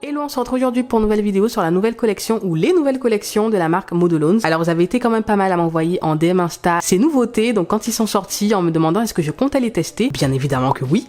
Hello, on se retrouve aujourd'hui pour une nouvelle vidéo sur la nouvelle collection ou les nouvelles collections de la marque Modelones. Alors vous avez été quand même pas mal à m'envoyer en DM Insta ces nouveautés, donc quand ils sont sortis en me demandant est-ce que je comptais les tester, bien évidemment que oui.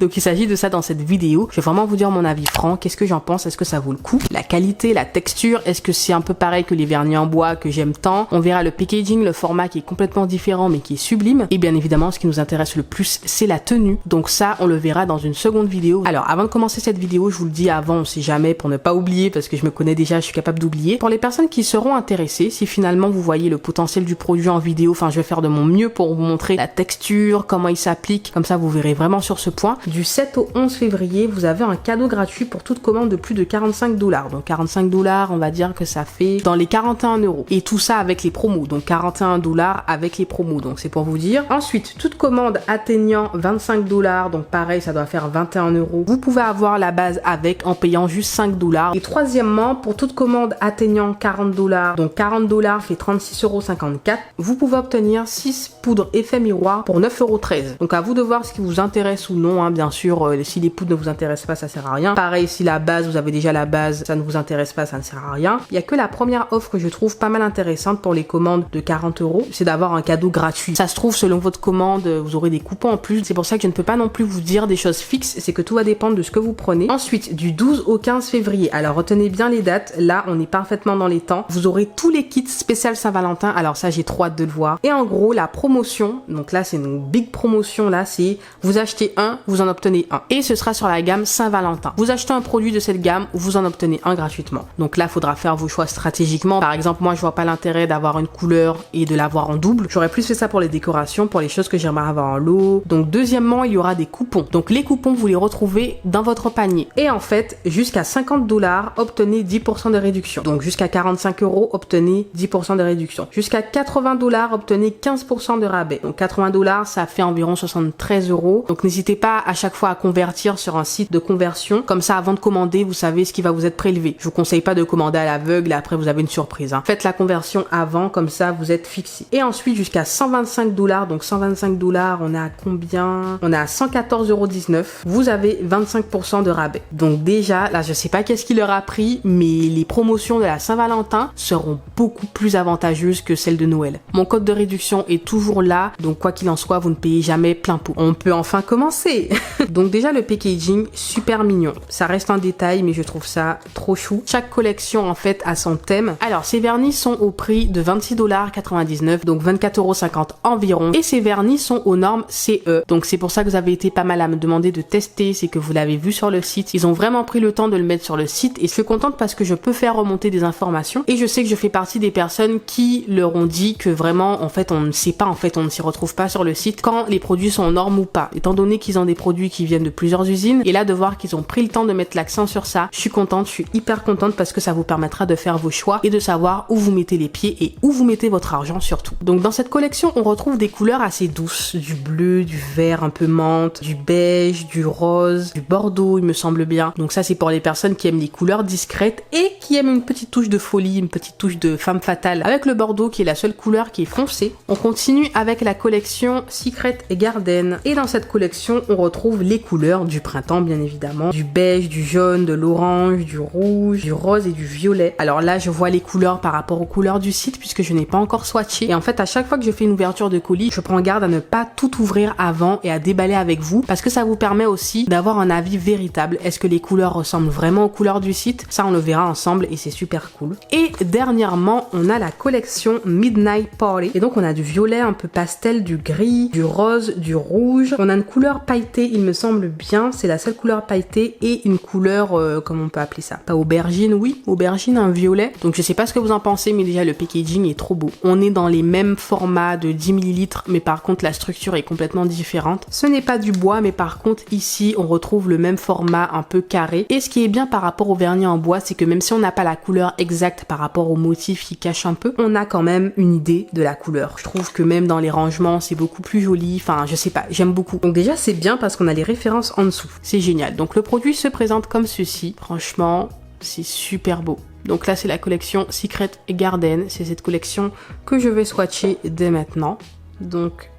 Donc il s'agit de ça dans cette vidéo. Je vais vraiment vous dire mon avis franc, qu'est-ce que j'en pense, est-ce que ça vaut le coup, la qualité, la texture, est-ce que c'est un peu pareil que les vernis en bois que j'aime tant. On verra le packaging, le format qui est complètement différent mais qui est sublime. Et bien évidemment ce qui nous intéresse le plus c'est la tenue, donc ça on le verra dans une seconde vidéo. Alors avant de commencer cette vidéo, je vous le dis avant, on sait jamais pour ne pas oublier parce que je me connais déjà, je suis capable d'oublier. Pour les personnes qui seront intéressées, si finalement vous voyez le potentiel du produit en vidéo, enfin je vais faire de mon mieux pour vous montrer la texture, comment il s'applique, comme ça vous verrez vraiment sur ce point. Du 7 au 11 février, vous avez un cadeau gratuit pour toute commande de plus de 45 $. Donc 45 $, on va dire que ça fait dans les 41 €. Et tout ça avec les promos, donc 41 $ avec les promos, donc c'est pour vous dire. Ensuite, toute commande atteignant 25 $, donc pareil, ça doit faire 21 €. Vous pouvez avoir la base avec en payant juste 5 $. Et troisièmement, pour toute commande atteignant 40 $, donc 40 $ fait 36,54 €, vous pouvez obtenir 6 poudres effet miroir pour 9,13 €. Donc à vous de voir ce qui vous intéresse ou non, hein. Bien sûr, si les poudres ne vous intéressent pas, ça sert à rien. Pareil, si la base, vous avez déjà la base, ça ne vous intéresse pas, ça ne sert à rien. Il y a que la première offre que je trouve pas mal intéressante pour les commandes de 40 €, c'est d'avoir un cadeau gratuit. Ça se trouve, selon votre commande, vous aurez des coupons en plus. C'est pour ça que je ne peux pas non plus vous dire des choses fixes, c'est que tout va dépendre de ce que vous prenez. Ensuite, du 12 au 15 février, alors retenez bien les dates, là on est parfaitement dans les temps. Vous aurez tous les kits spécial Saint-Valentin, alors ça j'ai trop hâte de le voir. Et en gros, la promotion, donc là c'est une big promotion, là c'est vous achetez un, vous en obtenez un. Et ce sera sur la gamme Saint-Valentin. Vous achetez un produit de cette gamme, vous en obtenez un gratuitement. Donc là, faudra faire vos choix stratégiquement. Par exemple, moi je vois pas l'intérêt d'avoir une couleur et de l'avoir en double. J'aurais plus fait ça pour les décorations, pour les choses que j'aimerais avoir en lot. Donc deuxièmement, il y aura des coupons. Donc les coupons, vous les retrouvez dans votre panier. Et en fait, jusqu'à 50 $, obtenez 10% de réduction. Donc jusqu'à 45 €, obtenez 10% de réduction. Jusqu'à 80 $, obtenez 15% de rabais. Donc 80 $, ça fait environ 73 €. Donc n'hésitez pas à chaque fois à convertir sur un site de conversion. Comme ça, avant de commander, vous savez ce qui va vous être prélevé. Je vous conseille pas de commander à l'aveugle et après vous avez une surprise, hein. Faites la conversion avant, comme ça vous êtes fixé. Et ensuite jusqu'à 125 $, donc 125 $, on est à combien? On est à 114,19 €. Vous avez 25% de rabais. Donc déjà, là je sais pas qu'est-ce qu'il leur a pris, mais les promotions de la Saint-Valentin seront beaucoup plus avantageuses que celles de Noël. Mon code de réduction est toujours là, donc quoi qu'il en soit, vous ne payez jamais plein pot. On peut enfin commencer. Donc déjà le packaging, super mignon. Ça reste un détail, mais je trouve ça trop chou. Chaque collection en fait a son thème. Alors ces vernis sont au prix de 26,99 $, donc 24,50 € environ. Et ces vernis sont aux normes CE. Donc c'est pour ça que vous avez été pas mal à me demander de tester, c'est que vous l'avez vu sur le site. Ils ont vraiment pris le temps de le mettre sur le site et je suis contente parce que je peux faire remonter des informations et je sais que je fais partie des personnes qui leur ont dit que vraiment en fait on ne sait pas, en fait on ne s'y retrouve pas sur le site quand les produits sont aux normes ou pas, étant donné qu'ils ont des produits qui viennent de plusieurs usines. Et là de voir qu'ils ont pris le temps de mettre l'accent sur ça, je suis contente, je suis hyper contente parce que ça vous permettra de faire vos choix et de savoir où vous mettez les pieds et où vous mettez votre argent surtout. Donc dans cette collection on retrouve des couleurs assez douces, du bleu, du vert un peu menthe, du beige, du rose, du bordeaux il me semble bien. Donc ça c'est pour les personnes qui aiment les couleurs discrètes et qui aiment une petite touche de folie, une petite touche de femme fatale avec le bordeaux qui est la seule couleur qui est foncée. On continue avec la collection Secret Garden et dans cette collection on retrouve les couleurs du printemps bien évidemment, du beige, du jaune, de l'orange, du rouge, du rose et du violet. Alors là je vois les couleurs par rapport aux couleurs du site puisque je n'ai pas encore swatché et en fait à chaque fois que je fais une ouverture de colis je prends garde à ne pas tout ouvrir avant et à déballer avec vous parce que ça vous permet aussi d'avoir un avis véritable. Est-ce que les couleurs ressemblent vraiment aux couleurs du site? Ça on le verra ensemble et c'est super cool. Et dernièrement on a la collection Midnight Party et donc on a du violet un peu pastel, du gris, du rose, du rouge. On a une couleur pailletée il me semble bien, c'est la seule couleur pailletée et une couleur comment on peut appeler ça? Pas aubergine, oui, aubergine, un violet. Donc je sais pas ce que vous en pensez mais déjà le packaging est trop beau. On est dans les mêmes formats de 10 ml mais par contre la structure est complètement différente. Ce n'est pas du bois mais par contre ici on retrouve le même format un peu carré. Et ce qui est bien par rapport au vernis en bois, c'est que même si on n'a pas la couleur exacte par rapport au motif qui cache un peu, on a quand même une idée de la couleur. Je trouve que même dans les rangements, c'est beaucoup plus joli. Enfin, je sais pas, j'aime beaucoup. Donc déjà, c'est bien parce qu'on a les références en dessous. C'est génial. Donc le produit se présente comme ceci. Franchement, c'est super beau. Donc là, c'est la collection Secret Garden. C'est cette collection que je vais swatcher dès maintenant. Donc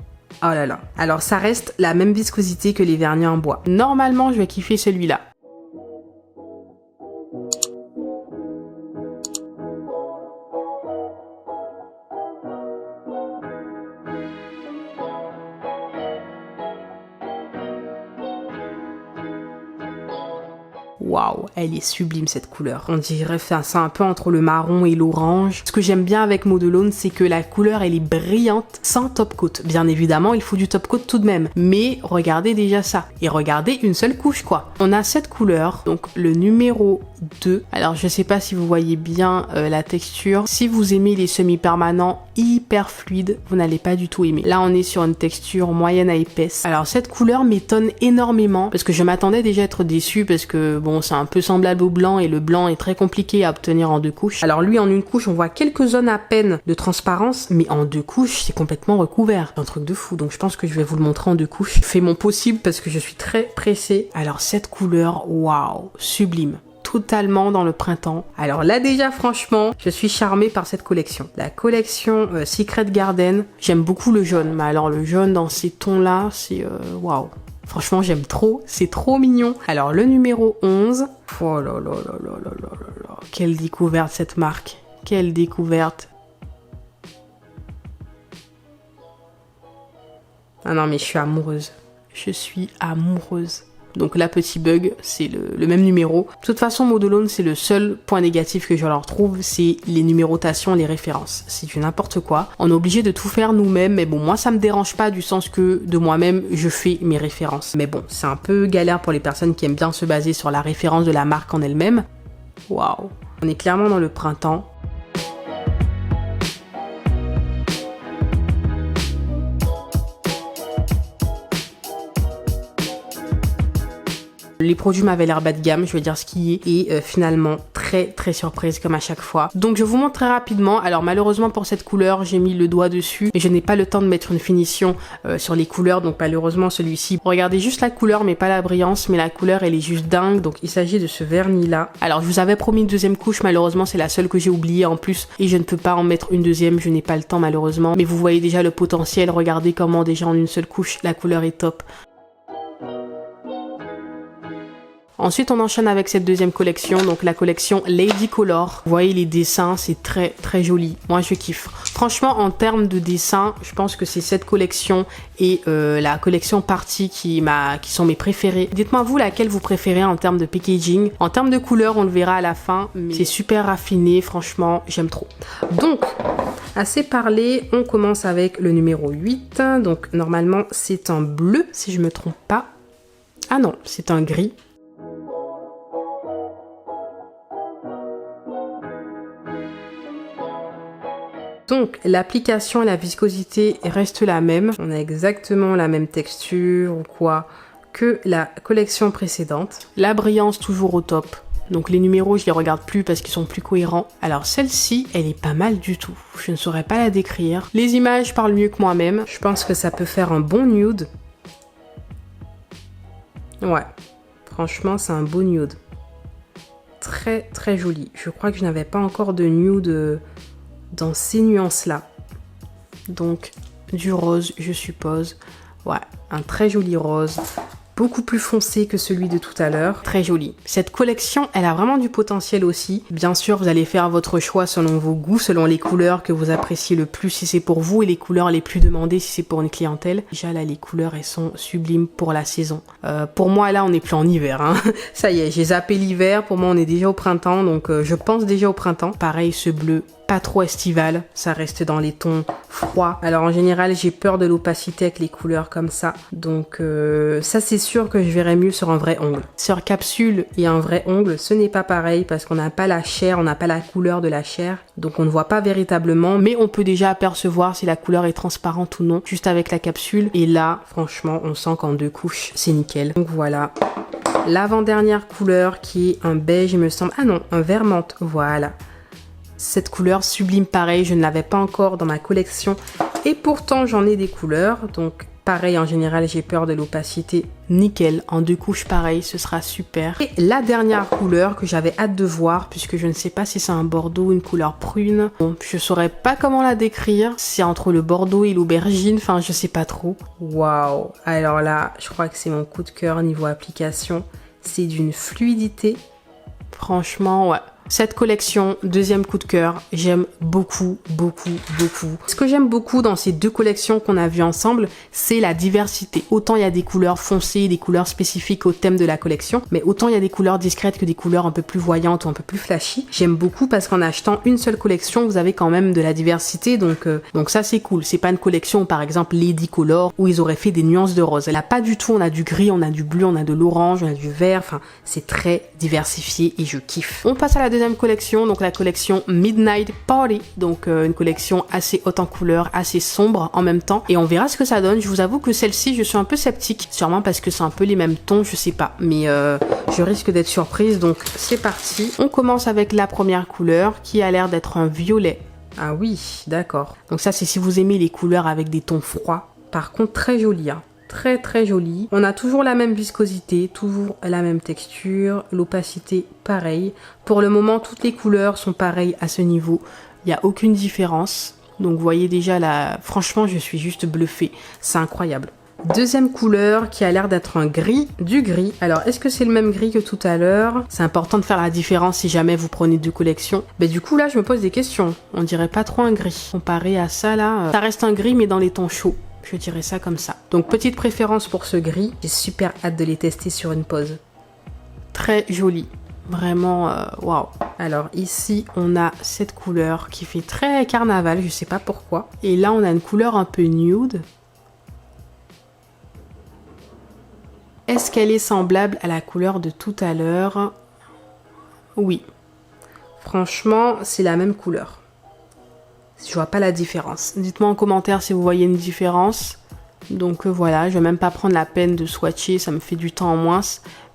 oh là là. Alors ça reste la même viscosité que les vernis en bois. Normalement, je vais kiffer celui-là. Waouh, elle est sublime cette couleur. On dirait ça un peu entre le marron et l'orange. Ce que j'aime bien avec Modelone, c'est que la couleur elle est brillante sans top coat. Bien évidemment, il faut du top coat tout de même. Mais regardez déjà ça. Et regardez une seule couche quoi. On a cette couleur, donc le numéro 2. Alors je sais pas si vous voyez bien la texture. Si vous aimez les semi-permanents hyper fluides, vous n'allez pas du tout aimer. Là on est sur une texture moyenne à épaisse. Alors cette couleur m'étonne énormément parce que je m'attendais déjà à être déçue parce que bon c'est un peu semblable au blanc et le blanc est très compliqué à obtenir en 2 couches. Alors lui en une couche on voit quelques zones à peine de transparence mais en 2 couches c'est complètement recouvert. C'est un truc de fou donc je pense que je vais vous le montrer en 2 couches. Je fais mon possible parce que je suis très pressée. Alors cette couleur, waouh, sublime. Totalement dans le printemps. Alors là déjà franchement, je suis charmée par cette collection. La collection Secret Garden, j'aime beaucoup le jaune. Mais alors le jaune dans ces tons là, c'est waouh. Franchement j'aime trop, c'est trop mignon. Alors le numéro 11, oh là là là là là là là, quelle découverte cette marque. Quelle découverte. Ah non mais je suis amoureuse. Je suis amoureuse. Donc là, petit bug, c'est le même numéro. De toute façon, Modelone, c'est le seul point négatif que je leur trouve, c'est les numérotations, les références. C'est du n'importe quoi. On est obligé de tout faire nous-mêmes, mais bon, moi, ça me dérange pas du sens que de moi-même, je fais mes références. Mais bon, c'est un peu galère pour les personnes qui aiment bien se baser sur la référence de la marque en elle-même. Waouh! On est clairement dans le printemps. Les produits m'avaient l'air bas de gamme, je vais dire ce qui est, et finalement très surprise comme à chaque fois. Donc je vous montre très rapidement. Alors malheureusement pour cette couleur, j'ai mis le doigt dessus, mais je n'ai pas le temps de mettre une finition sur les couleurs, donc malheureusement celui-ci. Regardez juste la couleur, mais pas la brillance, mais la couleur elle est juste dingue. Donc il s'agit de ce vernis là. Alors je vous avais promis une deuxième couche, malheureusement c'est la seule que j'ai oubliée en plus, et je ne peux pas en mettre une deuxième, je n'ai pas le temps malheureusement. Mais vous voyez déjà le potentiel, regardez comment déjà en une seule couche, la couleur est top. Ensuite, on enchaîne avec cette deuxième collection, donc la collection Lady Color. Vous voyez les dessins, c'est très joli. Moi, je kiffe. Franchement, en termes de dessin, je pense que c'est cette collection et la collection Party qui sont mes préférées. Dites-moi vous laquelle vous préférez en termes de packaging. En termes de couleur, on le verra à la fin, mais c'est super raffiné. Franchement, j'aime trop. Donc, assez parlé, on commence avec le numéro 8. Donc, normalement, c'est un bleu, si je me trompe pas. Ah non, c'est un gris. Donc l'application et la viscosité restent la même. On a exactement la même texture ou quoi que la collection précédente. La brillance toujours au top. Donc les numéros je les regarde plus parce qu'ils sont plus cohérents. Alors celle-ci elle est pas mal du tout. Je ne saurais pas la décrire. Les images parlent mieux que moi-même. Je pense que ça peut faire un bon nude. Ouais, franchement c'est un beau nude. Très joli. Je crois que je n'avais pas encore de nude dans ces nuances-là. Donc, du rose, je suppose. Ouais, un très joli rose. Beaucoup plus foncé que celui de tout à l'heure. Très joli. Cette collection, elle a vraiment du potentiel aussi. Bien sûr, vous allez faire votre choix selon vos goûts, selon les couleurs que vous appréciez le plus si c'est pour vous et les couleurs les plus demandées si c'est pour une clientèle. Déjà là, les couleurs, elles sont sublimes pour la saison. Pour moi, là, on n'est plus en hiver. Hein. Ça y est, j'ai zappé l'hiver. Pour moi, on est déjà au printemps. Donc, je pense déjà au printemps. Pareil, ce bleu. Pas trop estival, ça reste dans les tons froids. Alors en général, j'ai peur de l'opacité avec les couleurs comme ça. Donc ça c'est sûr que je verrai mieux sur un vrai ongle. Sur capsule et un vrai ongle, ce n'est pas pareil parce qu'on n'a pas la chair, on n'a pas la couleur de la chair. Donc on ne voit pas véritablement, mais on peut déjà apercevoir si la couleur est transparente ou non, juste avec la capsule. Et là, franchement, on sent qu'en 2 couches, c'est nickel. Donc voilà. L'avant-dernière couleur qui est un beige, il me semble. Ah non, un vert menthe. Voilà. Cette couleur sublime, pareil, je ne l'avais pas encore dans ma collection. Et pourtant, j'en ai des couleurs. Donc, pareil, en général, j'ai peur de l'opacité. Nickel, en 2 couches, pareil, ce sera super. Et la dernière couleur que j'avais hâte de voir, puisque je ne sais pas si c'est un bordeaux ou une couleur prune. Bon, je saurais pas comment la décrire. C'est entre le bordeaux et l'aubergine, enfin, je sais pas trop. Waouh! Alors là, je crois que c'est mon coup de cœur niveau application. C'est d'une fluidité. Franchement, ouais. Cette collection, deuxième coup de cœur, j'aime beaucoup, beaucoup, beaucoup. Ce que j'aime beaucoup dans ces deux collections qu'on a vues ensemble, c'est la diversité. Autant il y a des couleurs foncées, des couleurs spécifiques au thème de la collection, mais autant il y a des couleurs discrètes que des couleurs un peu plus voyantes ou un peu plus flashy. J'aime beaucoup parce qu'en achetant une seule collection, vous avez quand même de la diversité, donc ça c'est cool. C'est pas une collection, par exemple Lady Color, où ils auraient fait des nuances de rose. Là, pas du tout, on a du gris, on a du bleu, on a de l'orange, on a du vert, enfin, c'est très diversifié et je kiffe. On passe à la deuxième collection, donc la collection Midnight Party, donc une collection assez haute en couleurs, assez sombre en même temps, et on verra ce que ça donne. Je vous avoue que celle-ci, je suis un peu sceptique, sûrement parce que c'est un peu les mêmes tons, je sais pas, mais je risque d'être surprise, donc c'est parti. On commence avec la première couleur qui a l'air d'être un violet. Ah oui, d'accord. Donc ça, c'est si vous aimez les couleurs avec des tons froids. Par contre, très joli, hein. Très très joli. On a toujours la même viscosité, toujours la même texture, l'opacité pareil. Pour le moment, toutes les couleurs sont pareilles à ce niveau. Il n'y a aucune différence. Donc vous voyez déjà là, franchement, je suis juste bluffée. C'est incroyable. Deuxième couleur qui a l'air d'être un gris, du gris. Alors, est-ce que c'est le même gris que tout à l'heure? C'est important de faire la différence si jamais vous prenez deux collections. Mais du coup, là, je me pose des questions. On dirait pas trop un gris. Comparé à ça, là, ça reste un gris, mais dans les tons chauds. Je dirais ça comme ça. Donc, petite préférence pour ce gris. J'ai super hâte de les tester sur une pause. Très joli. Vraiment, waouh. Alors, ici, on a cette couleur qui fait très carnaval. Je sais pas pourquoi. Et là, on a une couleur un peu nude. Est-ce qu'elle est semblable à la couleur de tout à l'heure? Oui. Franchement, c'est la même couleur. Je vois pas la différence. Dites-moi en commentaire si vous voyez une différence. Donc voilà, je vais même pas prendre la peine de swatcher, ça me fait du temps en moins.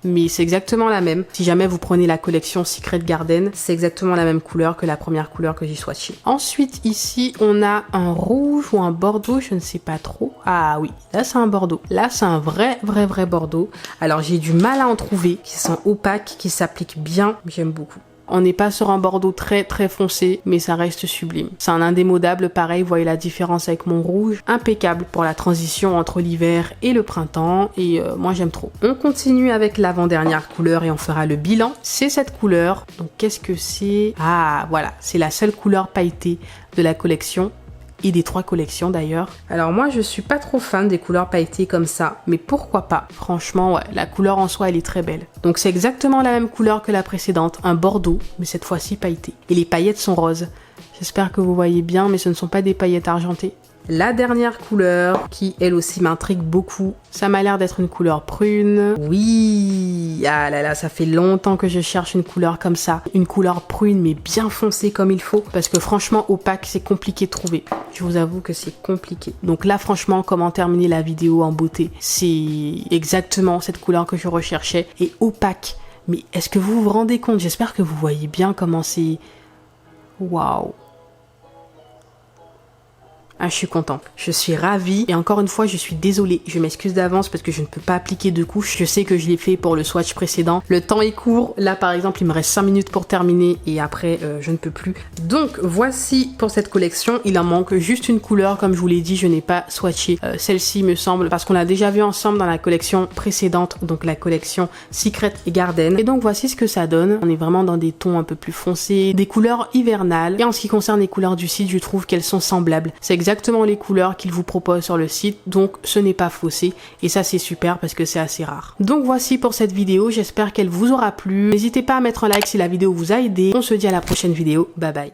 Mais c'est exactement la même. Si jamais vous prenez la collection Secret Garden, c'est exactement la même couleur que la première couleur que j'ai swatchée. Ensuite, ici, on a un rouge ou un bordeaux, je ne sais pas trop. Ah oui, là c'est un bordeaux. Là c'est un vrai bordeaux. Alors j'ai du mal à en trouver, qui sont opaques, qui s'appliquent bien. J'aime beaucoup. On n'est pas sur un bordeaux très foncé, mais ça reste sublime. C'est un indémodable, pareil, vous voyez la différence avec mon rouge. Impeccable pour la transition entre l'hiver et le printemps, et moi j'aime trop. On continue avec l'avant-dernière couleur et on fera le bilan. C'est cette couleur, donc qu'est-ce que c'est? Ah voilà, c'est la seule couleur pailletée de la collection. Et des trois collections d'ailleurs. Alors moi je suis pas trop fan des couleurs pailletées comme ça, mais pourquoi pas? Franchement ouais, la couleur en soi elle est très belle. Donc c'est exactement la même couleur que la précédente, un bordeaux, mais cette fois-ci pailleté. Et les paillettes sont roses. J'espère que vous voyez bien, mais ce ne sont pas des paillettes argentées. La dernière couleur, qui elle aussi m'intrigue beaucoup, ça m'a l'air d'être une couleur prune. Oui, ah là là, ça fait longtemps que je cherche une couleur comme ça. Une couleur prune mais bien foncée comme il faut. Parce que franchement, opaque, c'est compliqué de trouver. Je vous avoue que c'est compliqué. Donc là, franchement, comment terminer la vidéo en beauté? C'est exactement cette couleur que je recherchais. Et opaque. Mais est-ce que vous vous rendez compte? J'espère que vous voyez bien comment c'est... Waouh! Ah, je suis contente. Je suis ravie. Et encore une fois, je suis désolée. Je m'excuse d'avance parce que je ne peux pas appliquer deux couches. Je sais que je l'ai fait pour le swatch précédent. Le temps est court. Là, par exemple, il me reste 5 minutes pour terminer et après, je ne peux plus. Donc, voici pour cette collection. Il en manque juste une couleur. Comme je vous l'ai dit, je n'ai pas swatché celle-ci, me semble, parce qu'on l'a déjà vu ensemble dans la collection précédente, donc la collection Secret Garden. Et donc, voici ce que ça donne. On est vraiment dans des tons un peu plus foncés, des couleurs hivernales. Et en ce qui concerne les couleurs du site, je trouve qu'elles sont semblables. C'est exactement les couleurs qu'ils vous proposent sur le site, donc ce n'est pas faussé et ça c'est super parce que c'est assez rare. Donc voici pour cette vidéo, j'espère qu'elle vous aura plu. N'hésitez pas à mettre un like si la vidéo vous a aidé. On se dit à la prochaine vidéo, bye bye.